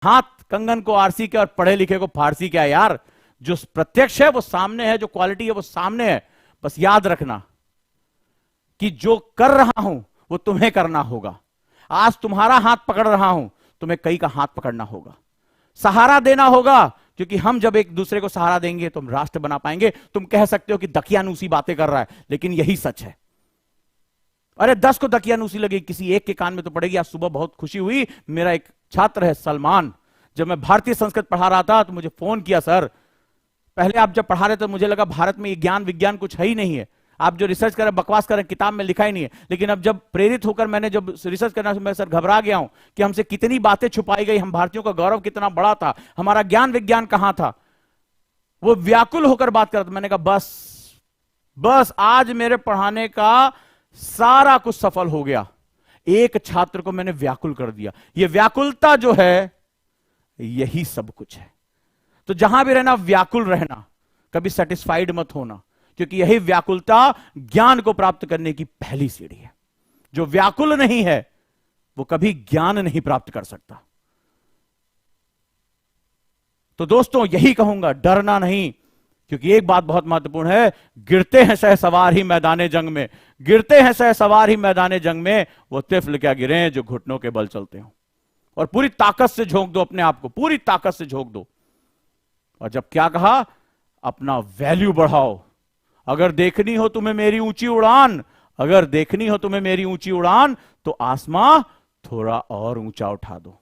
हाथ कंगन को आरसी के और पढ़े लिखे को फारसी क्या यार। जो प्रत्यक्ष है वो सामने है, जो क्वालिटी है वो सामने है। बस याद रखना कि जो कर रहा हूं वो तुम्हें करना होगा। आज तुम्हारा हाथ पकड़ रहा हूं, तुम्हें कई का हाथ पकड़ना होगा, सहारा देना होगा। क्योंकि हम जब एक दूसरे को सहारा देंगे तो हम राष्ट्र बना पाएंगे। तुम कह सकते हो कि दकियानूसी बातें कर रहा है, लेकिन यही सच है। अरे 10 को दकियानूसी लगी, किसी एक के कान में तो पड़ेगी। आज सुबह बहुत खुशी हुई, मेरा एक छात्र है सलमान, जब मैं भारतीय संस्कृत पढ़ा रहा था तो मुझे फोन किया, सर पहले आप जब पढ़ा रहे थे मुझे लगा भारत में ये ज्ञान विज्ञान कुछ है ही नहीं है, आप जो रिसर्च करें बकवास करें, किताब में लिखा ही नहीं है। लेकिन अब जब प्रेरित होकर मैंने जब रिसर्च करना, मैं सर घबरा गया हूं कि हमसे कितनी बातें छुपाई गई, हम भारतीयों का गौरव कितना बड़ा था, हमारा ज्ञान विज्ञान कहां था। वो व्याकुल होकर बात कर रहा था। मैंने कहा बस बस आज मेरे पढ़ाने का सारा कुछ सफल हो गया, एक छात्र को मैंने व्याकुल कर दिया। ये व्याकुलता जो है यही सब कुछ है। तो जहां भी रहना व्याकुल रहना, कभी सेटिस्फाइड मत होना, क्योंकि यही व्याकुलता ज्ञान को प्राप्त करने की पहली सीढ़ी है। जो व्याकुल नहीं है वो कभी ज्ञान नहीं प्राप्त कर सकता। तो दोस्तों यही कहूंगा, डरना नहीं, क्योंकि एक बात बहुत महत्वपूर्ण है, गिरते हैं सहसवार ही मैदाने जंग में, गिरते हैं सहसवार ही मैदाने जंग में, वो तिफल क्या गिरे जो घुटनों के बल चलते हो। और पूरी ताकत से झोंक दो अपने आप को, पूरी ताकत से झोंक दो। और जब क्या कहा, अपना वैल्यू बढ़ाओ। अगर देखनी हो तुम्हें मेरी ऊंची उड़ान, अगर देखनी हो तुम्हें मेरी ऊंची उड़ान, तो आसमां थोड़ा और ऊंचा उठा दो।